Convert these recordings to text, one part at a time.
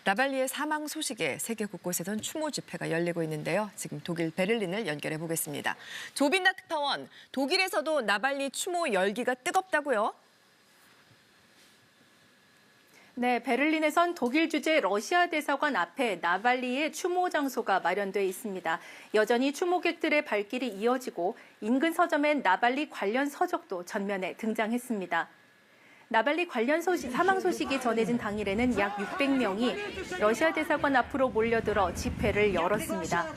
나발리의 사망 소식에 세계 곳곳에선 추모 집회가 열리고 있는데요. 지금 독일 베를린을 연결해 보겠습니다. 조빈나 특파원, 독일에서도 나발리 추모 열기가 뜨겁다고요? 네, 베를린에선 독일 주재 러시아 대사관 앞에 나발리의 추모 장소가 마련돼 있습니다. 여전히 추모객들의 발길이 이어지고 인근 서점엔 나발리 관련 서적도 전면에 등장했습니다. 나발리 관련 사망 소식이 전해진 당일에는 약 600명이 러시아 대사관 앞으로 몰려들어 집회를 열었습니다.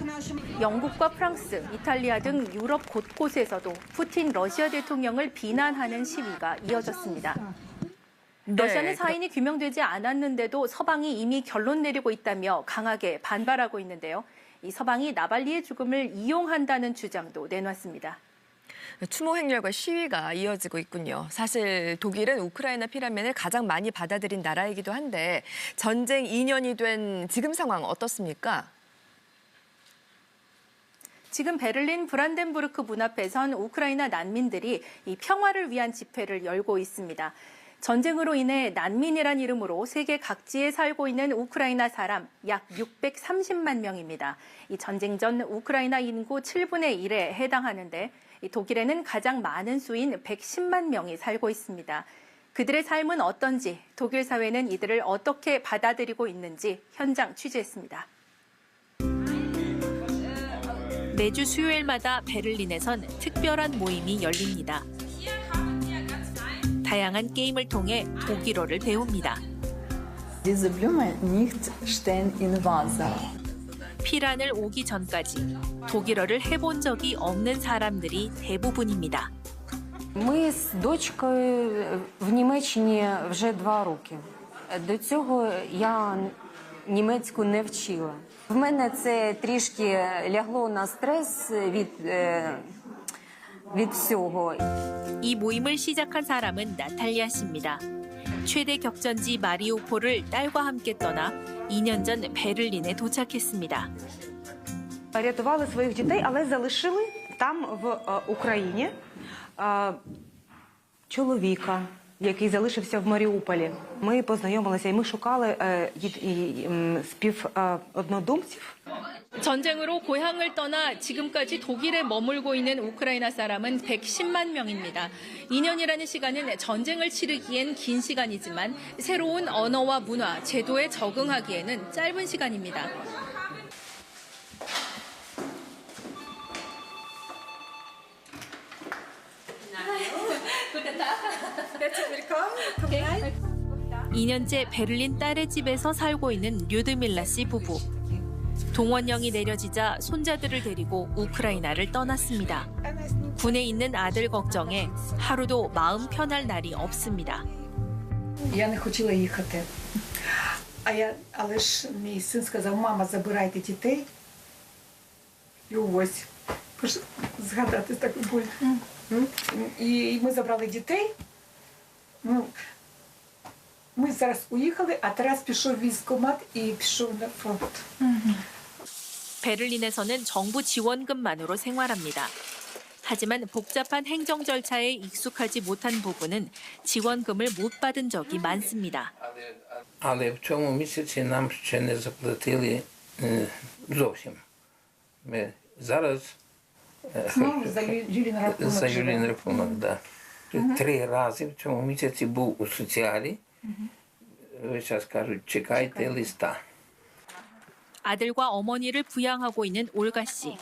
영국과 프랑스, 이탈리아 등 유럽 곳곳에서도 푸틴 러시아 대통령을 비난하는 시위가 이어졌습니다. 러시아는 사인이 규명되지 않았는데도 서방이 이미 결론 내리고 있다며 강하게 반발하고 있는데요. 이 서방이 나발리의 죽음을 이용한다는 주장도 내놨습니다. 추모 행렬과 시위가 이어지고 있군요. 사실 독일은 우크라이나 피난민을 가장 많이 받아들인 나라이기도 한데 전쟁 2년이 된 지금 상황 어떻습니까? 지금 베를린 브란덴부르크 문 앞에선 우크라이나 난민들이 이 평화를 위한 집회를 열고 있습니다. 전쟁으로 인해 난민이란 이름으로 세계 각지에 살고 있는 우크라이나 사람 약 630만 명입니다. 이 전쟁 전 우크라이나 인구 7분의 1에 해당하는데 독일에는 가장 많은 수인 110만 명이 살고 있습니다. 그들의 삶은 어떤지, 독일 사회는 이들을 어떻게 받아들이고 있는지 현장 취재했습니다. 매주 수요일마다 베를린에선 특별한 모임이 열립니다. 다양한 게임을 통해 독일어를 배웁니다. Diese Blume nicht stehen in Wasser. 피란을 오기 전까지 독일어를 해본 적이 없는 사람들이 대부분입니다. Ми з дочкою в Німеччині вже 2 роки. До цього я німецьку не вчила. В мене це трішки лягло на стрес від всього. 이 모임을 시작한 사람은 나탈리아 씨입니다. 최대 격전지 마리우폴을 딸과 함께 떠나 2년 전 베를린에 도착했습니다. Рятували своїх дітей, але залишили там, в Україні, чоловіка, який залишився в Маріуполі. Ми познайомилися і ми шукали співоднодумців. 전쟁으로 고향을 떠나 지금까지 독일에 머물고 있는 우크라이나 사람은 110만 명입니다. 2년이라는 시간은 전쟁을 치르기엔 긴 시간이지만 새로운 언어와 문화, 제도에 적응하기에는 짧은 시간입니다. 네. 2년째 베를린 딸의 집에서 살고 있는 류드밀라 씨 부부. 동원령이 내려지자 손자들을 데리고 우크라이나를 떠났습니다. 군에 있는 아들 걱정에 하루도 마음 편할 날이 없습니다. Я не хотіла їхати. Але ж мій син сказав: "Мама, забирайте дітей". І ось згадати так больно. І ми забрали дітей. Ми зараз уїхали, а Тарас пішов в військкомат і пішов на фронт. 베를린에서는 정부 지원금만으로 생활합니다. 하지만 복잡한 행정 절차에 익숙하지 못한 부분은 지원금을 못 받은 적이 많습니다. Але в цьому місяці нам ще не заплатили зовсім. Ми зараз за юрійний рахунок, да. 3 рази в цьому місяці був у соціалі. Зараз кажуть, чекайте листа. 아들과 어머니를 부양하고 있는 올가 씨.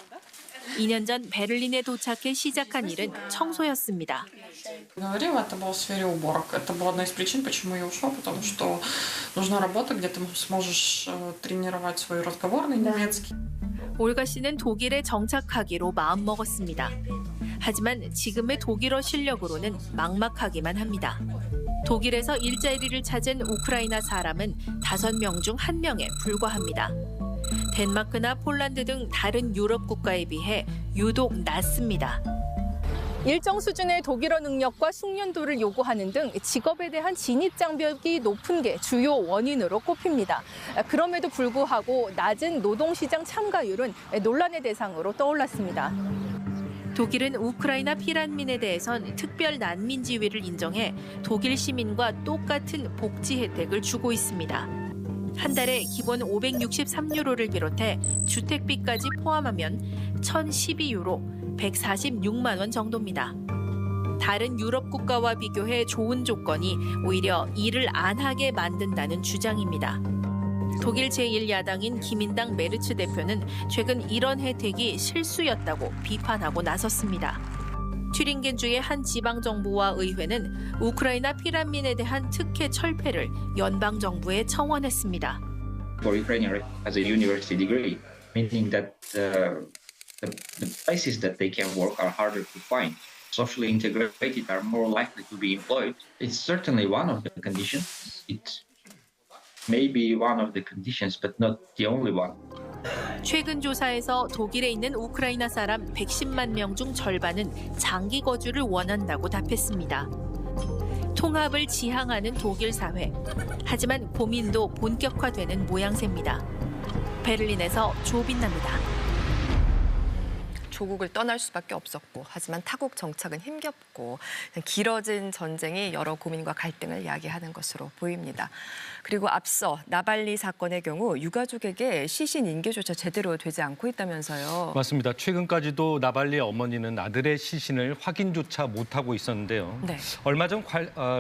2년 전 베를린에 도착해 시작한 일은 청소였습니다. Говорила, это было в сфере уборок. Это была одна из причин, почему я ушла, потому что нужна работа, где ты сможешь тренировать свой разговорный немецкий. 올가 씨는 독일에 정착하기로 마음먹었습니다. 하지만 지금의 독일어 실력으로는 막막하기만 합니다. 독일에서 일자리를 찾은 우크라이나 사람은 5명 중 1명에 불과합니다. 덴마크나 폴란드 등 다른 유럽 국가에 비해 유독 낮습니다. 일정 수준의 독일어 능력과 숙련도를 요구하는 등 직업에 대한 진입 장벽이 높은 게 주요 원인으로 꼽힙니다. 그럼에도 불구하고 낮은 노동시장 참가율은 논란의 대상으로 떠올랐습니다. 독일은 우크라이나 피난민에 대해선 특별 난민 지위를 인정해 독일 시민과 똑같은 복지 혜택을 주고 있습니다. 한 달에 기본 563유로를 비롯해 주택비까지 포함하면 1,012유로, 146만 원 정도입니다. 다른 유럽 국가와 비교해 좋은 조건이 오히려 일을 안 하게 만든다는 주장입니다. 독일 제1야당인 기민당 메르츠 대표는 최근 이런 혜택이 실수였다고 비판하고 나섰습니다. 튜링겐주의 한 지방정부와 의회는 우크라이나 피난민에 대한 특혜 철폐를 연방정부에 청원했습니다. For Ukrainian as a university degree, meaning that the places that they can work are harder to find. Socially integrated are more likely to be employed. It's certainly one of the conditions. It may be one of the conditions, but not the only one. 최근 조사에서 독일에 있는 우크라이나 사람 110만 명 중 절반은 장기 거주를 원한다고 답했습니다. 통합을 지향하는 독일 사회. 하지만 고민도 본격화되는 모양새입니다. 베를린에서 조빈나입니다. 조국을 떠날 수밖에 없었고 하지만 타국 정착은 힘겹고 길어진 전쟁이 여러 고민과 갈등을 야기하는 것으로 보입니다. 그리고 앞서 나발리 사건의 경우 유가족에게 시신 인계조차 제대로 되지 않고 있다면서요. 맞습니다. 최근까지도 나발리의 어머니는 아들의 시신을 확인조차 못하고 있었는데요. 네. 얼마 전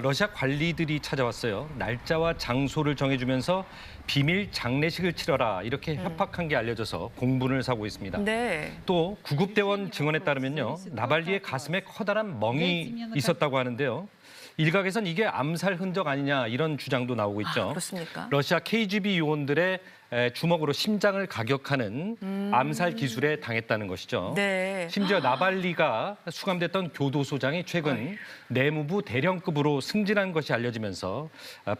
러시아 관리들이 찾아왔어요. 날짜와 장소를 정해주면서 비밀 장례식을 치러라 이렇게 협박한 게 알려져서 공분을 사고 있습니다. 네. 또 구급대원 증언에 따르면요. 나발리의 가슴에 커다란 멍이 있었다고 하는데요. 일각에선 이게 암살 흔적 아니냐 이런 주장도 나오고 있죠. 그렇습니까? 러시아 KGB 요원들의 주먹으로 심장을 가격하는 암살 기술에 당했다는 것이죠. 네. 심지어 나발리가 수감됐던 교도소장이 최근 내무부 대령급으로 승진한 것이 알려지면서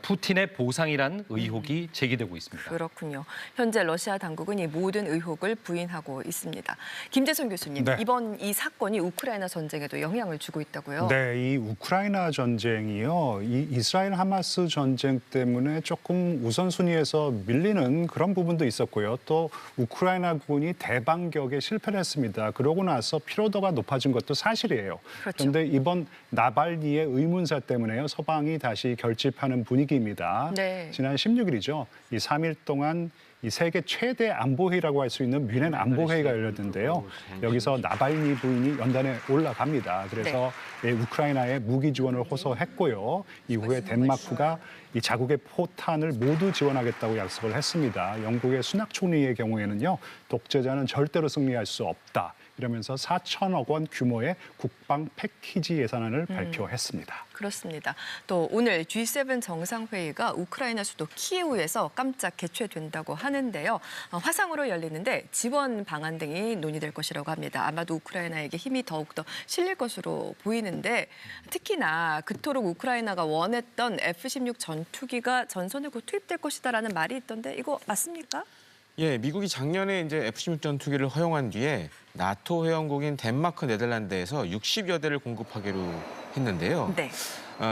푸틴의 보상이란 의혹이 제기되고 있습니다. 그렇군요. 현재 러시아 당국은 이 모든 의혹을 부인하고 있습니다. 김재선 교수님, 네. 이번 이 사건이 우크라이나 전쟁에도 영향을 주고 있다고요? 네, 이 우크라이나 전쟁이요. 이 이스라엘 하마스 전쟁 때문에 조금 우선순위에서 밀리는 그런 부분도 있었고요. 또 우크라이나군이 대반격에 실패를 했습니다. 그러고 나서 피로도가 높아진 것도 사실이에요. 그렇죠. 그런데 이번 나발리의 의문사 때문에요. 서방이 다시 결집하는 분위기입니다. 네. 지난 16일이죠. 이 3일 동안 이 세계 최대 안보회의라고 할 수 있는 뮌헨 안보회의가 열렸는데요. 여기서 나발리 부인이 연단에 올라갑니다. 그래서 우크라이나에 무기 지원을 호소했고요. 이후에 덴마크가 이 자국의 포탄을 모두 지원하겠다고 약속을 했습니다. 영국의 수낙 총리의 경우에는요. 독재자는 절대로 승리할 수 없다. 이러면서 4천억 원 규모의 국방 패키지 예산안을 발표했습니다. 그렇습니다. 또 오늘 G7 정상회의가 우크라이나 수도 키예우에서 깜짝 개최된다고 하는데요. 화상으로 열리는데 지원 방안 등이 논의될 것이라고 합니다. 아마도 우크라이나에게 힘이 더욱더 실릴 것으로 보이는데 특히나 그토록 우크라이나가 원했던 F-16 전투기가 전선에 곧 투입될 것이다라는 말이 있던데 이거 맞습니까? 예, 미국이 작년에 이제 F-16 전투기를 허용한 뒤에 나토 회원국인 덴마크, 네덜란드에서 60여 대를 공급하기로 했는데요. 네.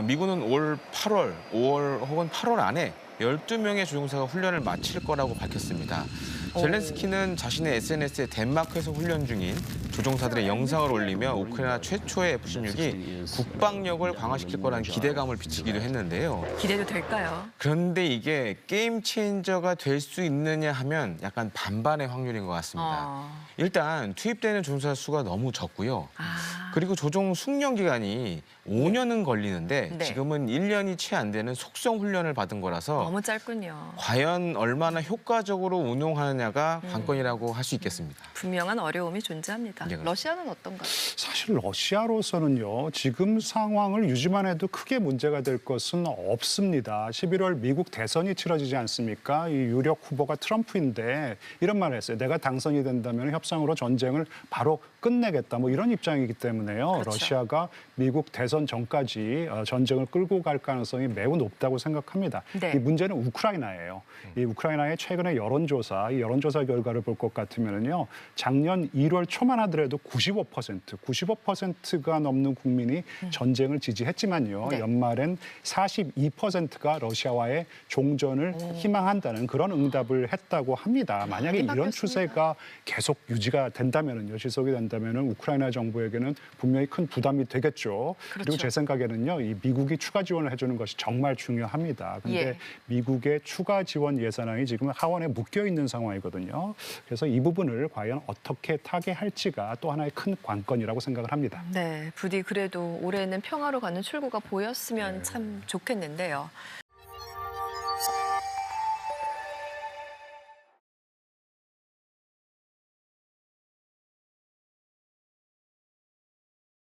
미군은 올 8월, 5월 혹은 8월 안에 12명의 조종사가 훈련을 마칠 거라고 밝혔습니다. 젤렌스키는 자신의 SNS에 덴마크에서 훈련 중인 조종사들의 영상을 올리며 우크라이나 최초의 F-16이 국방력을 강화시킬 거라는 기대감을 비치기도 했는데요. 기대도 될까요? 그런데 이게 게임 체인저가 될 수 있느냐 하면 약간 반반의 확률인 것 같습니다. 일단 투입되는 조종사 수가 너무 적고요. 그리고 조종 숙련 기간이 5년은 걸리는데 네. 지금은 1년이 채 안 되는 속성 훈련을 받은 거라서 너무 짧군요. 과연 얼마나 효과적으로 운용하느냐가 관건이라고 할 수 있겠습니다. 분명한 어려움이 존재합니다. 네, 러시아는 어떤가요? 사실 러시아로서는요. 지금 상황을 유지만 해도 크게 문제가 될 것은 없습니다. 11월 미국 대선이 치러지지 않습니까? 이 유력 후보가 트럼프인데 이런 말을 했어요. 내가 당선이 된다면 협상으로 전쟁을 바로 끝내겠다. 뭐 이런 입장이기 때문에요. 그렇죠. 러시아가 미국 대선 전까지 전쟁을 끌고 갈 가능성이 매우 높다고 생각합니다. 네. 이 문제는 우크라이나예요. 이 우크라이나의 최근의 여론조사, 이 여론조사 결과를 볼 것 같으면요, 작년 1월 초만 하더라도 95%가 넘는 국민이 전쟁을 지지했지만요, 네. 연말엔 42%가 러시아와의 종전을 희망한다는 그런 응답을 했다고 합니다. 만약에 이런 추세가 계속 유지가 된다면요, 지속이 된다면. 된다면 우크라이나 정부에게는 분명히 큰 부담이 되겠죠. 그렇죠. 그리고 제 생각에는요, 이 미국이 추가 지원을 해주는 것이 정말 중요합니다. 그런데 예. 미국의 추가 지원 예산안이 지금 하원에 묶여 있는 상황이거든요. 그래서 이 부분을 과연 어떻게 타개할지가 또 하나의 큰 관건이라고 생각을 합니다. 네, 부디 그래도 올해는 평화로 가는 출구가 보였으면 참 좋겠는데요.